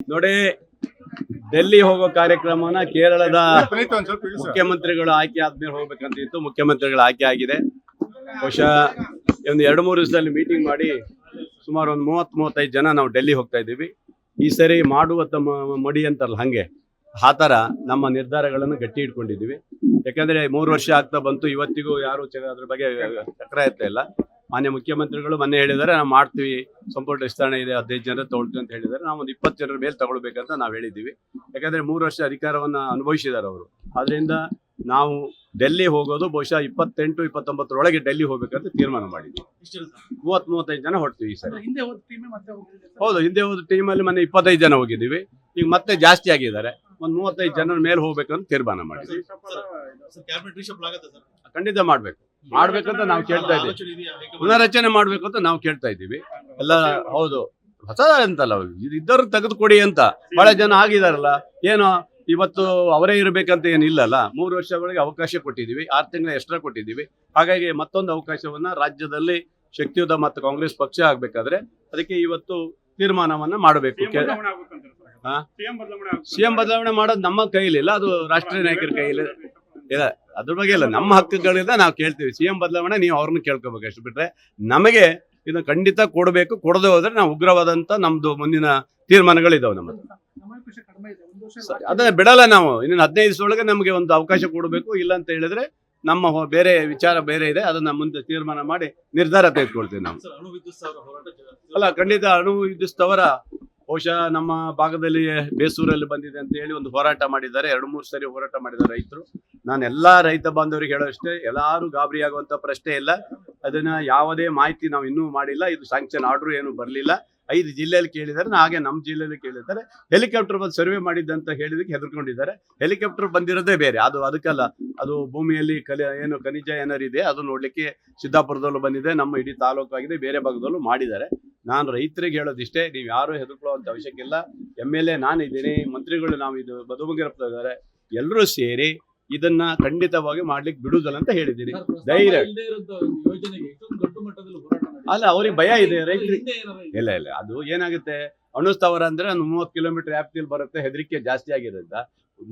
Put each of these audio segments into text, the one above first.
ನೋಡಿ, ಡೆಲ್ಲಿ ಹೋಗೋ ಕಾರ್ಯಕ್ರಮನ ಕೇರಳದ ಮುಖ್ಯಮಂತ್ರಿಗಳು ಆಯ್ಕೆ ಆದ್ಮೇಲೆ ಹೋಗ್ಬೇಕಂತ ಇತ್ತು. ಮುಖ್ಯಮಂತ್ರಿಗಳು ಆಯ್ಕೆ ಆಗಿದೆ. ಬಹುಶಃ ಒಂದು 2-3 ದಿವಸದಲ್ಲಿ ಮೀಟಿಂಗ್ ಮಾಡಿ ಸುಮಾರು ಒಂದು 30-35 ಜನ ನಾವು ಡೆಲ್ಲಿ ಹೋಗ್ತಾ ಇದ್ದೀವಿ. ಈ ಸರಿ ಮಾಡುವ ಮಡಿ ಅಂತಾರಲ್ಲ, ಹಂಗೆ ಆ ಥರ ನಮ್ಮ ನಿರ್ಧಾರಗಳನ್ನು ಗಟ್ಟಿ ಇಟ್ಕೊಂಡಿದ್ದೀವಿ. ಯಾಕಂದ್ರೆ 3 ವರ್ಷ ಆಗ್ತಾ ಬಂತು, ಇವತ್ತಿಗೂ ಯಾರು ಅದ್ರ ಬಗ್ಗೆ ಚಕ್ರ ಎತ್ತ ಇಲ್ಲ. ಮಾನ್ಯ ಮುಖ್ಯಮಂತ್ರಿಗಳು ಮೊನ್ನೆ ಹೇಳಿದ್ದಾರೆ, ನಾವು ಮಾಡ್ತೀವಿ, ಸಂಪುಟ ವಿಸ್ತರಣೆ ಇದೆ, 15 ಜನ ತಗೊಳ್ತೀವಿ ಅಂತ ಹೇಳಿದ್ದಾರೆ. ನಾವು ಒಂದು 20 ಜನರ ಮೇಲೆ ತಗೊಳ್ಬೇಕಂತ ನಾವು ಹೇಳಿದ್ದೀವಿ. ಯಾಕಂದ್ರೆ 3 ವರ್ಷ ಅಧಿಕಾರವನ್ನು ಅನುಭವಿಸಿದ್ದಾರೆ ಅವರು. ಆದ್ರಿಂದ ನಾವು ಡೆಲ್ಲಿ ಹೋಗೋದು ಬಹುಶಃ 28-29 ಡೆಲ್ಲಿ ಹೋಗ್ಬೇಕಂತ ತೀರ್ಮಾನ ಮಾಡಿದ್ವಿ. 30-35 ಜನ ಹೊರಡ್ತೀವಿ ಈ ಸರಿ. ಹೌದು, ಹಿಂದೆ ಹೋದ ಟೀಮಲ್ಲಿ ಮೊನ್ನೆ 25 ಜನ ಹೋಗಿದ್ದೀವಿ. ಈಗ ಮತ್ತೆ ಜಾಸ್ತಿ ಆಗಿದ್ದಾರೆ. ಒಂದು 35 ಜನರ ಮೇಲೆ ಹೋಗ್ಬೇಕಂತ ತೀರ್ಮಾನ ಮಾಡಿದ್ವಿ. ಖಂಡಿತ ಮಾಡ್ಬೇಕಂತ ನಾವು ಕೇಳ್ತಾ ಇದ್ದೀವಿ. ಪುನರಚನೆ ಮಾಡ್ಬೇಕು ಅಂತ ನಾವು ಕೇಳ್ತಾ ಇದ್ದೀವಿ ಎಲ್ಲ. ಹೌದು, ಹೊಸ ಅಂತಲ್ಲ, ಇದ್ದರು ತೆಗೆದುಕೊಡಿ ಅಂತ ಬಹಳ ಜನ ಆಗಿದಾರಲ್ಲ. ಏನೋ ಇವತ್ತು ಅವರೇ ಇರಬೇಕಂತ ಏನಿಲ್ಲಲ್ಲ. 3 ವರ್ಷಗಳಿಗೆ ಅವಕಾಶ ಕೊಟ್ಟಿದ್ದೀವಿ, 6 ತಿಂಗಳ ಎಕ್ಸ್ಟ್ರಾ ಕೊಟ್ಟಿದ್ದೀವಿ. ಹಾಗಾಗಿ ಮತ್ತೊಂದು ಅವಕಾಶವನ್ನ ರಾಜ್ಯದಲ್ಲಿ ಶಕ್ತಿಯುತ ಮತ್ತು ಕಾಂಗ್ರೆಸ್ ಪಕ್ಷ ಆಗ್ಬೇಕಾದ್ರೆ ಅದಕ್ಕೆ ಇವತ್ತು ತೀರ್ಮಾನವನ್ನ ಮಾಡಬೇಕು. ಸಿಎಂ ಬದಲಾವಣೆ ಮಾಡೋದು ನಮ್ಮ ಕೈಲಿಲ್ಲ, ಅದು ರಾಷ್ಟ್ರೀಯ ನಾಯಕರ ಕೈಲಿ ಇಲ್ಲ. ಅದ್ರ ಬಗ್ಗೆ ಇಲ್ಲ, ನಮ್ಮ ಹಕ್ಕುಗಳಿಂದ ನಾವು ಕೇಳ್ತೀವಿ. ಸಿಎಂ ಬದಲಾವಣೆ ನೀವು ಅವ್ರನ್ನ ಕೇಳ್ಕೋಬೇಕು, ಅಷ್ಟು ಬಿಟ್ರೆ ನಮಗೆ ಇದನ್ನ ಖಂಡಿತ ಕೊಡಬೇಕು. ಕೊಡದೆ ಹೋದ್ರೆ ನಾವು ಉಗ್ರವಾದಂತ ನಮ್ದು ಮುಂದಿನ ತೀರ್ಮಾನಗಳಿದಾವೆ ನಮ್ಮದು. ಅದೇ ಬಿಡಲ್ಲ ನಾವು. ಇನ್ನು 15 ದಿವಸದೊಳಗೆ ನಮಗೆ ಒಂದು ಅವಕಾಶ ಕೊಡಬೇಕು. ಇಲ್ಲ ಅಂತ ಹೇಳಿದ್ರೆ ನಮ್ಮ ಬೇರೆ ವಿಚಾರ ಬೇರೆ ಇದೆ, ಅದನ್ನ ಮುಂದೆ ತೀರ್ಮಾನ ಮಾಡಿ ನಿರ್ಧಾರ ತೆಗೆದುಕೊಳ್ತೀವಿ ನಾವು. ಅಲ್ಲ, ಖಂಡಿತ ಅಣು ವಿದ್ಯುತ್ ಬಹುಶಃ ನಮ್ಮ ಭಾಗದಲ್ಲಿ ಬೇಸೂರಲ್ಲಿ ಬಂದಿದೆ ಅಂತ ಹೇಳಿ ಒಂದು ಹೋರಾಟ ಮಾಡಿದ್ದಾರೆ. 2-3 ಸರಿ ಹೋರಾಟ ಮಾಡಿದ್ದಾರೆ ರೈತರು. ನಾನು ಎಲ್ಲಾ ರೈತ ಬಾಂಧವರಿಗೆ ಹೇಳೋಷ್ಟೇ, ಎಲ್ಲಾರು ಗಾಬರಿ ಆಗುವಂತ ಪ್ರಶ್ನೆ ಇಲ್ಲ. ಅದನ್ನ ಯಾವುದೇ ಮಾಹಿತಿ ನಾವು ಇನ್ನೂ ಮಾಡಿಲ್ಲ. ಇದು ಸ್ಯಾಂಕ್ಷನ್ ಆರ್ಡರ್ ಏನು ಬರಲಿಲ್ಲ. 5 ಜಿಲ್ಲೆಯಲ್ಲಿ ಕೇಳಿದ್ದಾರೆ, ಹಾಗೆ ನಮ್ಮ ಜಿಲ್ಲೆಯಲ್ಲಿ ಕೇಳಿದ್ದಾರೆ. ಹೆಲಿಕಾಪ್ಟರ್ ಬಂದು ಸರ್ವೆ ಮಾಡಿದ್ದಂತ ಹೇಳಿದಕ್ಕೆ ಹೆದರ್ಕೊಂಡಿದ್ದಾರೆ. ಹೆಲಿಕಾಪ್ಟರ್ ಬಂದಿರೋದೇ ಬೇರೆ, ಅದಕ್ಕಲ್ಲ. ಅದು ಭೂಮಿಯಲ್ಲಿ ಖನಿಜ ಏನಾರು ಇದೆ ಅದು ನೋಡ್ಲಿಕ್ಕೆ ಸಿದ್ದಾಪುರದಲ್ಲೂ ಬಂದಿದೆ, ನಮ್ಮ ಇಡೀ ತಾಲೂಕು ಆಗಿದೆ, ಬೇರೆ ಭಾಗದಲ್ಲೂ ಮಾಡಿದ್ದಾರೆ. ನಾನು ರೈತರಿಗೆ ಹೇಳೋದಿಷ್ಟೇ, ನೀವು ಯಾರು ಹೆದರ್ಕೊಳ್ಳುವಂತ ಅವಶ್ಯಕ ಇಲ್ಲ. MLA ನಾನಿದ್ದೀನಿ, ಮಂತ್ರಿಗಳು ನಾವು ಇದು ಬದುಮಗಿರಪ್ಪ ಇದ್ದಾರೆ, ಎಲ್ಲರೂ ಸೇರಿ ಇದನ್ನ ಖಂಡಿತವಾಗಿ ಮಾಡ್ಲಿಕ್ಕೆ ಬಿಡುವುದಿಲ್ಲ ಅಂತ ಹೇಳಿದ್ದೀನಿ. ಧೈರ್ಯ ಅಲ್ಲ, ಅವ್ರಿಗೆ ಭಯ ಇದೆ ರೈತರಿಗೆ. ಇಲ್ಲ, ಅದು ಏನಾಗುತ್ತೆ, ಅಣುಸ್ಥಾವರ ಅಂದ್ರೆ 30 ಕಿಲೋಮೀಟರ್ ವ್ಯಾಪ್ತಿಯಲ್ಲಿ ಬರುತ್ತೆ. ಹೆದರಿಕೆ ಜಾಸ್ತಿ ಆಗಿರೋದ್ರಿಂದ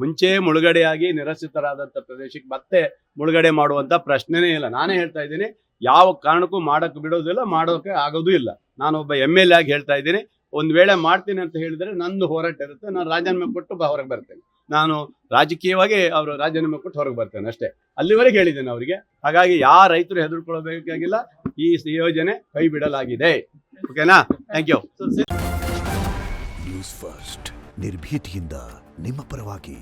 ಮುಂಚೆ ಮುಳುಗಡೆಯಾಗಿ ನಿರಸಿತರಾದಂಥ ಪ್ರದೇಶಕ್ಕೆ ಮತ್ತೆ ಮುಳುಗಡೆ ಮಾಡುವಂತ ಪ್ರಶ್ನೆನೇ ಇಲ್ಲ. ನಾನೇ ಹೇಳ್ತಾ ಇದ್ದೀನಿ, ಯಾವ ಕಾರಣಕ್ಕೂ ಮಾಡಕ್ಕೆ ಬಿಡೋದಿಲ್ಲ, ಮಾಡೋಕೆ ಆಗೋದು ಇಲ್ಲ. ನಾನೊಬ್ಬ MLA ಆಗಿ ಹೇಳ್ತಾ ಇದ್ದೀನಿ. ಒಂದ್ ವೇಳೆ ಮಾಡ್ತೀನಿ ಅಂತ ಹೇಳಿದ್ರೆ ನಂದು ಹೋರಾಟ ಇರುತ್ತೆ. ನಾನು ರಾಜೀನಾಮೆ ಕೊಟ್ಟು ಹೊರಗೆ ಬರ್ತೇನೆ. ನಾನು ರಾಜಕೀಯವಾಗಿ ಅವರು ರಾಜೀನಾಮೆ ಕೊಟ್ಟು ಹೊರಗೆ ಬರ್ತೇನೆ ಅಷ್ಟೇ. ಅಲ್ಲಿವರೆಗೆ ಹೇಳಿದ್ದೇನೆ ಅವರಿಗೆ. ಹಾಗಾಗಿ ಯಾವ ರೈತರು ಹೆದರ್ಕೊಳ್ಬೇಕಾಗಿಲ್ಲ. ಈ ಯೋಜನೆ ಕೈ ಬಿಡಲಾಗಿದೆ. ಓಕೆನಾ? Thank you. ನ್ಯೂಸ್ ಫಸ್ಟ್, ನಿರ್ಭೀತಿಯಿಂದ ನಿಮ್ಮ ಪರವಾಗಿ.